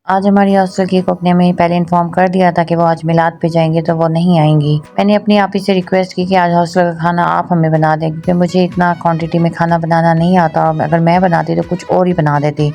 आज हमारी हॉस्टल की कुक ने हमें पहले इन्फॉर्म कर दिया था कि वो आज मिलाद पे जाएंगे तो वो नहीं आएंगी। मैंने अपनी आप ही से रिक्वेस्ट की कि आज हॉस्टल का खाना आप हमें बना दें, क्योंकि मुझे इतना क्वांटिटी में खाना बनाना नहीं आता और अगर मैं बनाती तो कुछ और ही बना देती।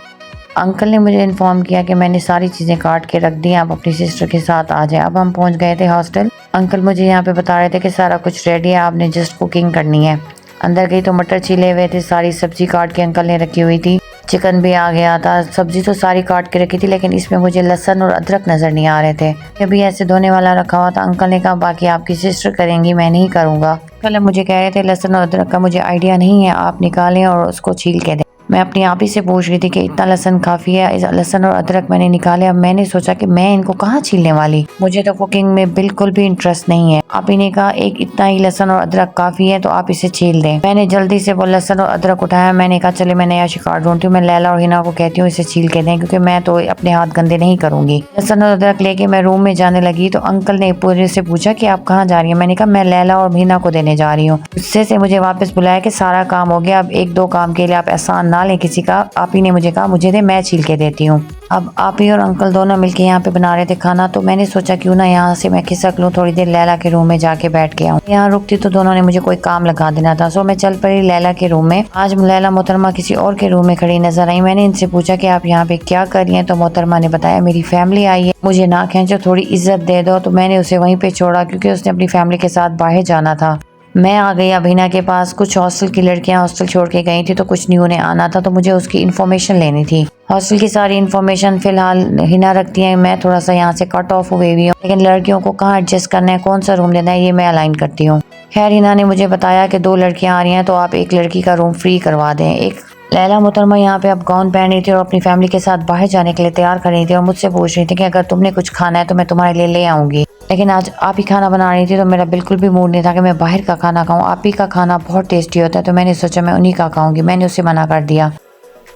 अंकल ने मुझे इन्फॉर्म किया कि मैंने सारी चीज़ें काट के रख दी, आप अपनी सिस्टर के साथ आ जाए। अब हम पहुंच गए थे हॉस्टल। अंकल मुझे यहाँ पे बता रहे थे कि सारा कुछ रेडी है, आपने जस्ट कुकिंग करनी है। अंदर गई तो मटर छिले हुए थे, सारी सब्जी काट के अंकल ने रखी हुई थी। चिकन भी आ गया था। सब्जी तो सारी काट के रखी थी, लेकिन इसमें मुझे लहसुन और अदरक नजर नहीं आ रहे थे। अभी ऐसे धोने वाला रखा हुआ था। अंकल ने कहा बाकी आपकी सिस्टर करेंगी, मैं नहीं करूँगा। अंकल मुझे कह रहे थे लहसुन और अदरक का मुझे आइडिया नहीं है, आप निकालें और उसको छील के दें। मैं अपनी आप ही से पूछ रही थी कि इतना लहसुन काफ़ी है। इस लहसुन और अदरक मैंने निकाले। अब मैंने सोचा कि मैं इनको कहाँ छीलने वाली, मुझे तो कुकिंग में बिल्कुल भी इंटरेस्ट नहीं है। आप ही ने कहा एक इतना ही लहसुन और अदरक काफ़ी है, तो आप इसे छील दें। मैंने जल्दी से वो लहसुन और अदरक उठाया। मैंने कहा चले मैं नया शिकार ढूंढती हूँ। मैं लैला और हिना को कहती हूँ इसे छील के दें, क्योंकि मैं तो अपने हाथ गंदे नहीं करूंगी। लहसुन और अदरक लेके मैं रूम में जाने लगी तो अंकल ने पूरे से पूछा कि आप कहाँ जा रही हैं। मैंने कहा मैं लैला और हिना को देने जा रही हूँ। गुस्से से मुझे वापस बुलाया कि सारा काम हो गया, अब एक दो काम के लिए आप एहसान ना लें किसी का। आप ही ने मुझे कहा मुझे दे, मैं छील के देती हूँ। अब आप ही और अंकल दोनों मिलके यहाँ पे बना रहे थे खाना, तो मैंने सोचा क्यों ना यहाँ से मैं खिसक लूँ, थोड़ी देर लैला के रूम में जाके बैठ के आऊँ। यहाँ रुकती तो दोनों ने मुझे कोई काम लगा देना था। सो मैं चल पड़ी लैला के रूम में। आज लैला मोहतरमा किसी और के रूम में खड़ी नजर आई। मैंने इनसे पूछा कि आप यहाँ पे क्या कर रही हैं, तो मोहतरमा ने बताया मेरी फैमिली आई है, मुझे ना खींचो, थोड़ी इज्जत दे दो। तो मैंने उसे वहीं पे छोड़ा, क्योंकि उसने अपनी फैमिली के साथ बाहर जाना था। मैं आ गई अभिना के पास। कुछ हॉस्टल की लड़कियां हॉस्टल छोड़ के गई थी, तो कुछ न्यू ने आना था, तो मुझे उसकी इन्फॉर्मेशन लेनी थी। हॉस्टल की सारी इन्फॉर्मेशन फिलहाल हिना रखती है। मैं थोड़ा सा यहाँ से कट ऑफ हुई हुई हूँ, लेकिन लड़कियों को कहाँ एडजस्ट करना है, कौन सा रूम देना है, ये मैं अलाइन करती हूँ। खैर हिना ने मुझे बताया कि 2 लड़कियां आ रही हैं, तो आप एक लड़की का रूम फ्री करवा दें। एक लैला मोहतरमा यहाँ पे अब गाउन पहन रही थी और अपनी फैमिली के साथ बाहर जाने के लिए तैयार कर रही थी और मुझसे पूछ रही थी कि अगर तुमने कुछ खाना है तो मैं तुम्हारे लिए ले आऊंगी। लेकिन आज आप ही खाना बना रही थी, तो मेरा बिल्कुल भी मूड नहीं था कि मैं बाहर का खाना खाऊं। आप ही का खाना बहुत टेस्टी होता है, तो मैंने सोचा मैं उन्हीं का खाऊंगी। मैंने उसे मना कर दिया।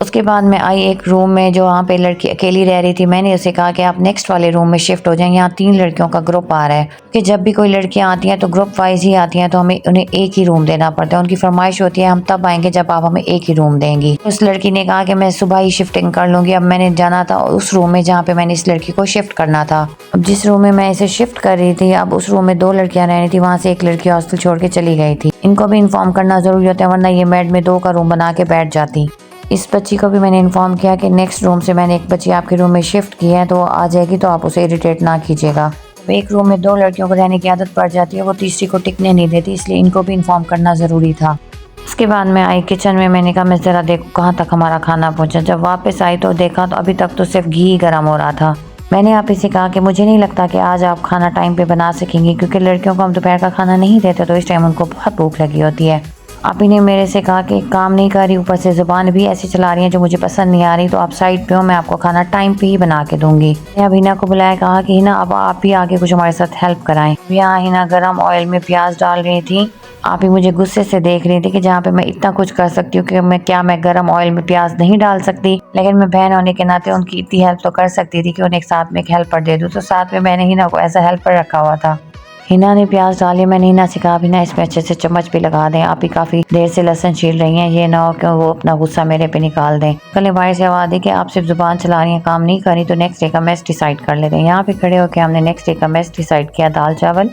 उसके बाद मैं आई एक रूम में, जो वहाँ पे लड़की अकेली रह रही थी। मैंने उसे कहा कि आप नेक्स्ट वाले रूम में शिफ्ट हो जाएं, यहाँ 3 लड़कियों का ग्रुप आ रहा है। कि जब भी कोई लड़कियाँ आती हैं तो ग्रुप वाइज ही आती हैं, तो हमें उन्हें एक ही रूम देना पड़ता है। उनकी फरमाइश होती है हम तब आएंगे जब आप हमें एक ही रूम देंगी। उस लड़की ने कहा कि मैं सुबह ही शिफ्टिंग कर लूंगी। अब मैंने जाना था उस रूम में जहाँ पे मैंने इस लड़की को शिफ्ट करना था। अब जिस रूम में मैं इसे शिफ्ट कर रही थी, अब उस रूम में 2 लड़कियां रह रही थी, वहाँ से एक लड़की हॉस्टल छोड़ के चली गई थी। इनको भी इन्फॉर्म करना जरूरी होता है, वरना ये बेड में 2 का रूम बना के बैठ जाती। इस बच्ची को भी मैंने इन्फॉर्म किया कि नेक्स्ट रूम से मैंने एक बच्ची आपके रूम में शिफ्ट की है, तो वो आ जाएगी, तो आप उसे इरिटेट ना कीजिएगा। एक रूम में 2 लड़कियों को रहने की आदत पड़ जाती है, वो तीसरी को टिकने नहीं देती, इसलिए इनको भी इन्फॉर्म करना ज़रूरी था। उसके बाद मैं आई किचन में। मैंने कहा मैं ज़रा देखूँ कहाँ तक हमारा खाना पहुँचा। जब वापस आई तो देखा तो अभी तक तो सिर्फ घी ही गर्म हो रहा था। मैंने आप इसे कहा कि मुझे नहीं लगता कि आज आप खाना टाइम पे बना सकेंगी, क्योंकि लड़कियों को हम दोपहर का खाना नहीं देते, तो इस टाइम उनको बहुत भूख लगी होती है। आप ही ने मेरे से कहा कि काम नहीं कर रही, ऊपर से जुबान भी ऐसी चला रही है जो मुझे पसंद नहीं आ रही, तो आप साइड पे हो, मैं आपको खाना टाइम पे ही बना के दूंगी। मैं अब हिना को बुलाया, कहा कि हिना अब आप ही आगे कुछ हमारे साथ हेल्प कराएं। यहाँ हिना गरम ऑयल में प्याज डाल रही थी। आप ही मुझे गुस्से से देख रही थी कि जहाँ पे मैं इतना कुछ कर सकती हूँ कि मैं गरम ऑयल में प्याज नहीं डाल सकती, लेकिन मैं बहन होने के नाते उनकी इतनी हेल्प तो कर सकती थी कि उन्हें एक साथ में एक हेल्पर दे दूँ। तो साथ में मैंने हिना को ऐसा हेल्पर रखा हुआ था। हिना ने प्याज डाली। मैंने हिना से कहा हिना इसमें अच्छे से चम्मच भी लगा दें, आप ही काफ़ी देर से लहसुन छील रही हैं, ये ना हो कि वो अपना गुस्सा मेरे पे निकाल दें। कल ने बाहर से आवाज़ दी कि आप सिर्फ जुबान चला रही हैं, काम नहीं कर रही, तो नेक्स्ट डे का मेस डिसाइड कर लेते हैं। यहाँ पे खड़े होकर हमने नेक्स्ट डे का मेस डिसाइड किया, दाल चावल।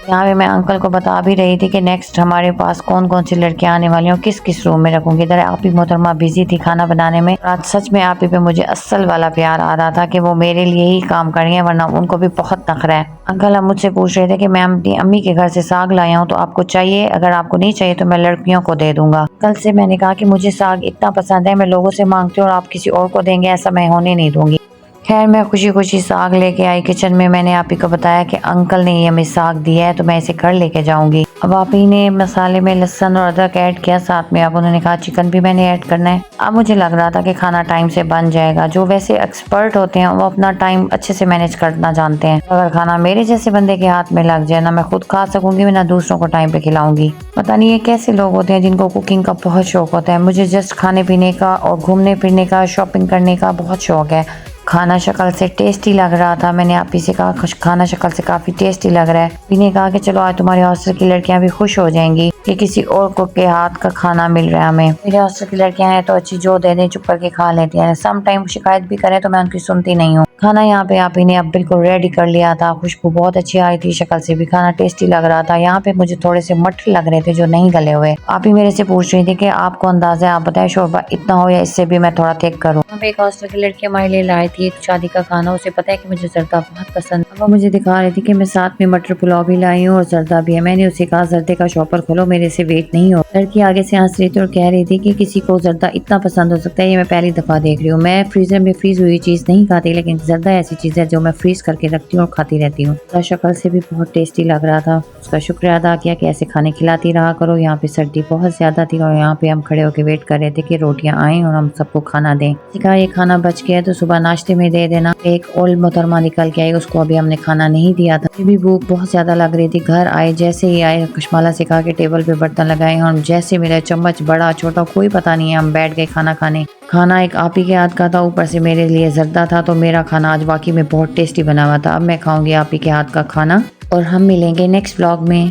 यहाँ पे मैं अंकल को बता भी रही थी कि नेक्स्ट हमारे पास कौन कौन सी लड़कियां आने वाली हैं, किस किस रूम में रखूंगी। इधर आप ही मोहतरमा बिजी थी खाना बनाने में। आज सच में आप ही पे मुझे असल वाला प्यार आ रहा था कि वो मेरे लिए ही काम कर रही है, वरना उनको भी बहुत नखरा है। अंकल अब मुझसे पूछ रहे थे कि मैं अपनी अम्मी के घर से साग लाया हूँ, तो आपको चाहिए? अगर आपको नहीं चाहिए तो मैं लड़कियों को दे दूंगा। कल से मैंने कहा कि मुझे साग इतना पसंद है, मैं लोगों से मांगती हूँ और आप किसी और को देंगे, ऐसा मैं होने नहीं दूंगी। खैर मैं खुशी खुशी साग लेके आई किचन में। मैंने आप ही को बताया कि अंकल ने ये हमें साग दिया है, तो मैं इसे घर लेके जाऊंगी। अब आप ही ने मसाले में लहसुन और अदरक ऐड किया, साथ में अब उन्होंने कहा चिकन भी मैंने ऐड करना है। अब मुझे लग रहा था कि खाना टाइम से बन जाएगा। जो वैसे एक्सपर्ट होते हैं वो अपना टाइम अच्छे से मैनेज करना जानते हैं। अगर खाना मेरे जैसे बंदे के हाथ में लग जाए, ना मैं खुद खा सकूंगी ना दूसरों को टाइम पे खिलाऊंगी। पता नहीं ये कैसे लोग होते हैं जिनको कुकिंग का बहुत शौक होता है। मुझे जस्ट खाने पीने का और घूमने फिरने का, शॉपिंग करने का बहुत शौक है। खाना शक्ल से टेस्टी लग रहा था। मैंने आप ही से कहा खाना शक्ल से काफ़ी टेस्टी लग रहा है। भी ने कहा कि चलो आज तुम्हारे हॉस्टल की लड़कियां भी खुश हो जाएंगी। कि किसी और कुक के हाथ का खाना मिल रहा है हमें। मेरे हॉस्टल की लड़कियां हैं तो अच्छी जो दे दें चुप करके खा लेती हैं। सम टाइम शिकायत भी करें तो मैं उनकी सुनती नहीं हूँ। खाना यहाँ पे आप ही ने अब बिल्कुल रेडी कर लिया था। खुशबू बहुत अच्छी आई थी, शक्ल से भी खाना टेस्टी लग रहा था। यहाँ पे मुझे थोड़े से मटर लग रहे थे जो नहीं गले हुए। आप ही मेरे से पूछ रही थी कि आपको अंदाजा है, आप बताएं शोरबा इतना हो या इससे भी मैं थोड़ा थिक करूँ। यहाँ पे एक हॉस्टल की लड़की हमारे लिए लाई थी एक शादी का खाना। उसे पता है कि मुझे जर्दा बहुत पसंद। वो मुझे दिखा रही थी कि मैं साथ में मटर पुलाव भी लाई हूँ और जर्दा भी है। मैंने उसे कहा जर्दे का शॉपर खोलो, मेरे से वेट नहीं हो। लड़की आगे से हंस रही थी और कह रही थी कि किसी को जर्दा इतना पसंद हो सकता है, ये मैं पहली दफा देख रही हूँ। मैं फ्रीजर में फ्रीज हुई चीज नहीं खाती, लेकिन जर्दा ऐसी चीज है जो मैं फ्रीज करके रखती हूँ और खाती रहती हूँ। शक्ल से भी बहुत टेस्टी लग रहा था। उसका शुक्रिया अदा किया कि ऐसे खाने खिलाती रहा करो। यहाँ पे सर्दी बहुत ज्यादा थी और यहाँ पे हम खड़े होकर वेट कर रहे थे कि रोटियां आए और हम सबको खाना दें। कहा ये खाना बच गया तो सुबह नाश्ते में दे देना। एक ओल्ड मोहतरमा निकल के आई, उसको अभी हमने खाना नहीं दिया था। भी भूख बहुत ज्यादा लग रही थी। घर आए, जैसे ही आए कश्माला से कहा कि टेबल पे बर्तन लगाए। हम जैसे मिले चम्मच बड़ा छोटा कोई पता नहीं है, हम बैठ गए खाना खाने। खाना एक आप ही के हाथ का था, ऊपर से मेरे लिए जर्दा था, तो मेरा खाना आज वाकई में बहुत टेस्टी बना हुआ था। अब मैं खाऊंगी आप ही के हाथ का खाना और हम मिलेंगे नेक्स्ट व्लॉग में।